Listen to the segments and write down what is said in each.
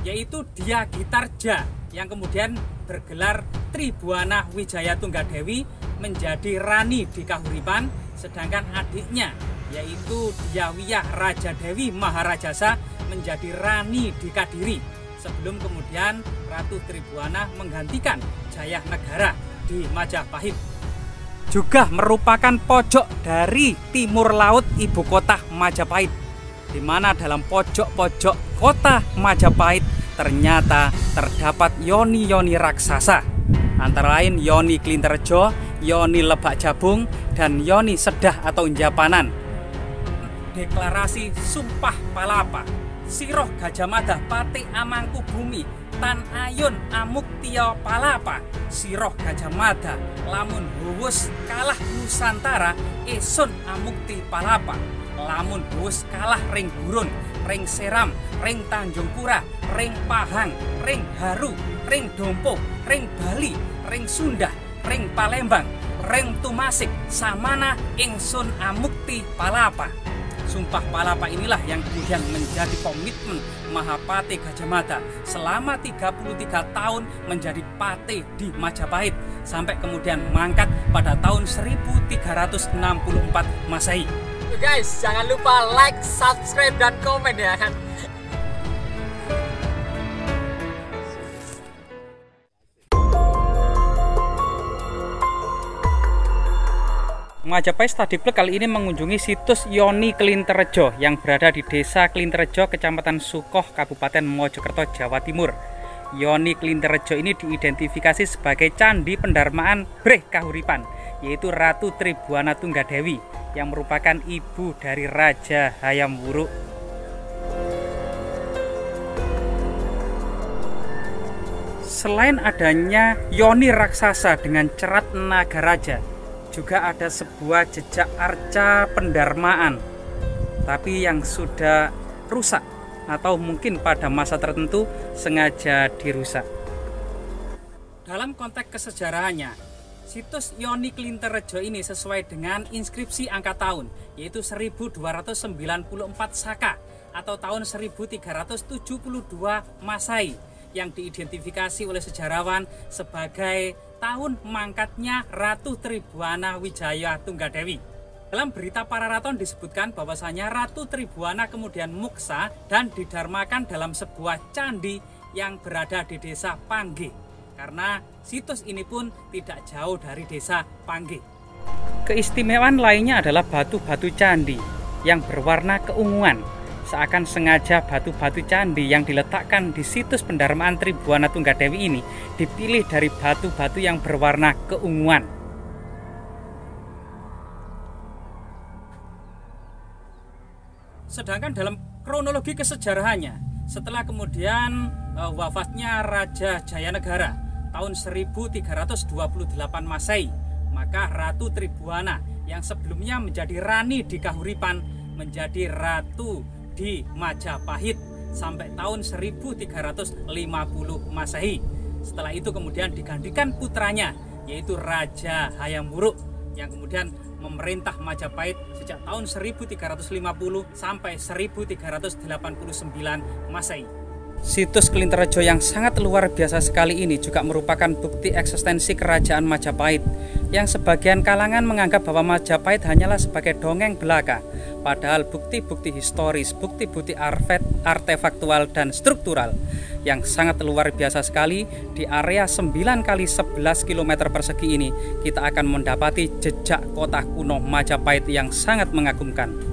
yaitu Dyah Gitarja yang kemudian bergelar Tribuana Wijaya Tunggadewi menjadi Rani di Kahuripan, sedangkan adiknya yaitu Dyawiyah Raja Dewi Maharajasa menjadi Rani di Kadiri, sebelum kemudian Ratu Tribuana menggantikan Jaya Negara di Majapahit. Juga merupakan pojok dari timur laut ibu kota Majapahit, di mana dalam pojok-pojok kota Majapahit ternyata terdapat yoni-yoni raksasa, antara lain Yoni Klinterjo, Yoni Lebak Jabung, dan Yoni Sedah atau Japanan. Deklarasi Sumpah Palapa, Siroh Gajah Mada Pati Amangku Bumi, Tan Ayun Amuk Tio Palapa, Siroh Gajah Mada lamun huwus kalah Nusantara, Esun Amukti Palapa, lamun huwus kalah ring Gurun, ring Seram, ring Tanjung Pura, ring Pahang, ring Haru, ring Dompo, ring Bali, ring Sunda, ring Palembang, ring Tumasik, Samana Ingsun Amukti Palapa. Sumpah Palapa inilah yang kemudian menjadi komitmen Mahapati Gajah Mada selama 33 tahun menjadi pate di Majapahit, sampai kemudian mangkat pada tahun 1364 Masehi. Guys, jangan lupa like, subscribe, dan komen ya kan. Majapahit Study Plug kali ini mengunjungi situs Yoni Klinterjo yang berada di Desa Klinterjo, Kecamatan Sukoh, Kabupaten Mojokerto, Jawa Timur. Yoni Klinterjo ini diidentifikasi sebagai Candi Pendarmaan Breh Kahuripan, yaitu Ratu Tribuana Tunggadewi yang merupakan ibu dari Raja Hayam Wuruk. Selain adanya yoni raksasa dengan cerat naga raja, juga ada sebuah jejak arca pendarmaan, tapi yang sudah rusak atau mungkin pada masa tertentu sengaja dirusak. Dalam konteks kesejarahannya, situs Yoni Klinterjo ini sesuai dengan inskripsi angka tahun, yaitu 1294 Saka atau tahun 1372 Masehi, yang diidentifikasi oleh sejarawan sebagai tahun mangkatnya Ratu Tribuana Wijaya Tunggadewi. Dalam berita Pararaton disebutkan bahwasanya Ratu Tribuana kemudian muksa dan didharmakan dalam sebuah candi yang berada di desa Pangge, karena situs ini pun tidak jauh dari desa Pangge. Keistimewaan lainnya adalah batu-batu candi yang berwarna keunguan. Seakan sengaja batu-batu candi yang diletakkan di situs pendarmaan Tribuana Tunggadewi ini dipilih dari batu-batu yang berwarna keunguan. Sedangkan dalam kronologi kesejarahannya, setelah kemudian wafatnya Raja Jayanegara tahun 1328 Masehi, maka Ratu Tribuana yang sebelumnya menjadi Rani di Kahuripan menjadi Ratu di Majapahit sampai tahun 1350 Masehi. Setelah itu kemudian digantikan putranya, yaitu Raja Hayam Wuruk, yang kemudian memerintah Majapahit sejak tahun 1350 sampai 1389 Masehi. Situs Klinterjo yang sangat luar biasa sekali ini juga merupakan bukti eksistensi kerajaan Majapahit, yang sebagian kalangan menganggap bahwa Majapahit hanyalah sebagai dongeng belaka, padahal bukti-bukti historis, bukti-bukti artefaktual dan struktural yang sangat luar biasa sekali. Di area 9 kali 11 km persegi ini kita akan mendapati jejak kota kuno Majapahit yang sangat mengagumkan.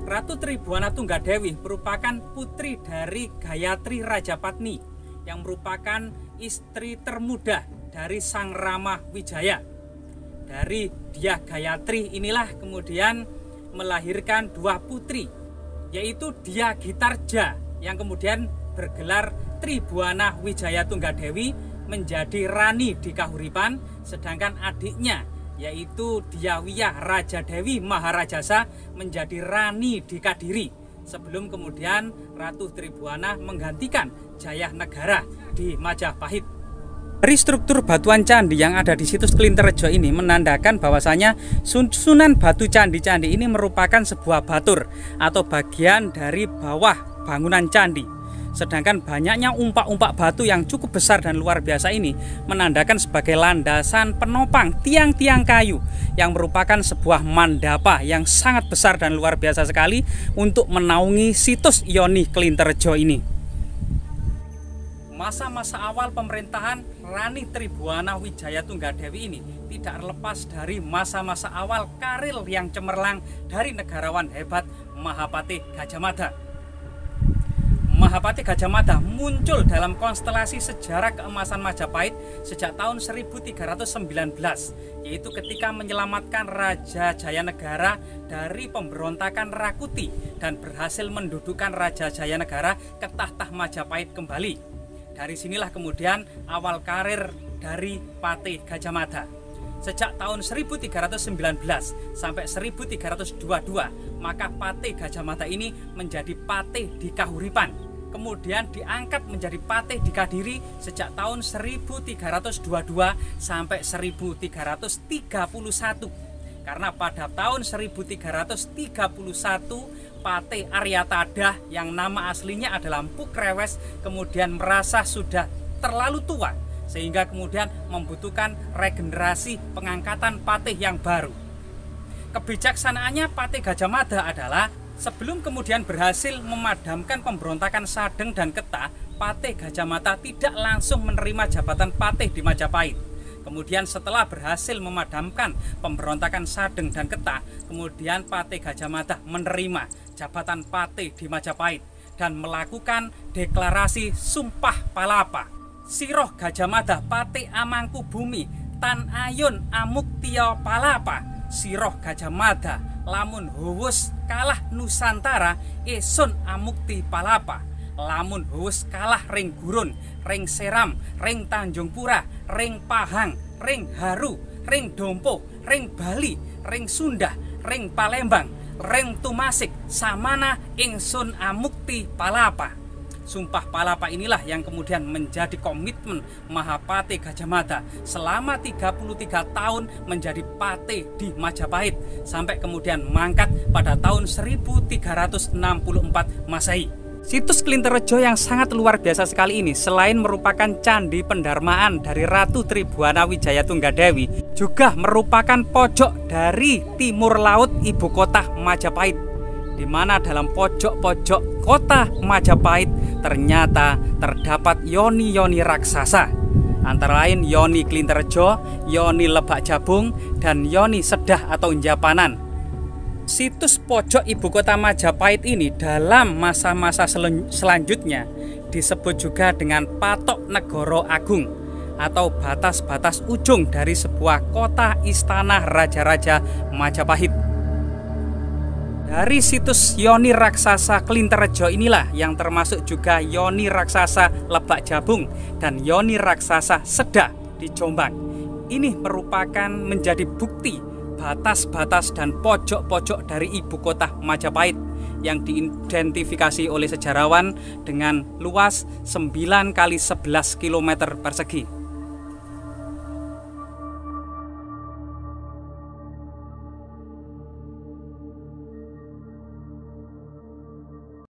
Ratu Tribuana Tunggadewi merupakan putri dari Gayatri Rajapatni yang merupakan istri termuda dari Sang Rama Wijaya. Dari Dyah Gayatri inilah kemudian melahirkan dua putri, yaitu Dyah Gitarja yang kemudian bergelar Tribuana Wijaya Tunggadewi menjadi Rani di Kahuripan, sedangkan adiknya yaitu Dyawiyah Raja Dewi Maharajasa menjadi Rani di Kadiri, sebelum kemudian Ratu Tribuana menggantikan Jaya Negara di Majapahit. Dari struktur batuan candi yang ada di situs Klinterjo ini menandakan bahwasanya susunan batu candi-candi ini merupakan sebuah batur atau bagian dari bawah bangunan candi. Sedangkan banyaknya umpak-umpak batu yang cukup besar dan luar biasa ini menandakan sebagai landasan penopang tiang-tiang kayu yang merupakan sebuah mandapa yang sangat besar dan luar biasa sekali untuk menaungi situs Yoni Klinterjo ini. Masa-masa awal pemerintahan Rani Tribuana Wijaya Tunggadewi ini tidak lepas dari masa-masa awal karir yang cemerlang dari negarawan hebat Mahapati Gajah Mada. Mahapati Gajah Mada muncul dalam konstelasi sejarah keemasan Majapahit sejak tahun 1319, yaitu ketika menyelamatkan Raja Jayanegara dari pemberontakan Rakuti dan berhasil mendudukkan Raja Jayanegara ke tahta Majapahit kembali. Dari sinilah kemudian awal karir dari Patih Gajah Mada. Sejak tahun 1319 sampai 1322, maka Patih Gajah Mada ini menjadi patih di Kahuripan. Kemudian diangkat menjadi patih di Kadiri sejak tahun 1322 sampai 1331. Karena pada tahun 1331 Patih Aryatadah yang nama aslinya adalah Empuk Rewes kemudian merasa sudah terlalu tua, sehingga kemudian membutuhkan regenerasi pengangkatan patih yang baru. Kebijaksanaannya Patih Gajah Mada adalah sebelum kemudian berhasil memadamkan pemberontakan Sadeng dan Ketah, Patih Gajah Mada tidak langsung menerima jabatan patih di Majapahit. Kemudian setelah berhasil memadamkan pemberontakan Sadeng dan Ketah, kemudian Patih Gajah Mada menerima jabatan patih di Majapahit dan melakukan deklarasi Sumpah Palapa. Siroh Gajah Mada Patih Amangku Bumi Tan Ayun Amuktio Palapa. Siroh Gajah Mada lamun huwus kalah Nusantara esun amukti palapa. Lamun huwus kalah ring gurun, ring seram, ring Tanjung Pura, ring Pahang, ring Haru, ring Dompo, ring Bali, ring Sunda, ring Palembang, ring Tumasik, samana ingsun amukti palapa. Sumpah Palapa inilah yang kemudian menjadi komitmen Mahapati Gajah Mada selama 33 tahun menjadi patih di Majapahit sampai kemudian mangkat pada tahun 1364 Masehi. Situs Klinterjo yang sangat luar biasa sekali ini selain merupakan candi pendarmaan dari Ratu Tribuana Wijaya Tunggadewi, juga merupakan pojok dari timur laut ibu kota Majapahit, di mana dalam pojok-pojok kota Majapahit ternyata terdapat yoni-yoni raksasa, antara lain Yoni Klinterjo, Yoni Lebak Jabung, dan Yoni Sedah atau Injapanan. Situs pojok ibu kota Majapahit ini dalam masa-masa selanjutnya disebut juga dengan Patok Negoro Agung atau batas-batas ujung dari sebuah kota istana raja-raja Majapahit. Dari situs Yoni Raksasa Klinterjo inilah yang termasuk juga Yoni Raksasa Lebak Jabung dan Yoni Raksasa Sedah di Jombang. Ini merupakan menjadi bukti batas-batas dan pojok-pojok dari ibu kota Majapahit yang diidentifikasi oleh sejarawan dengan luas 9 x 11 km persegi.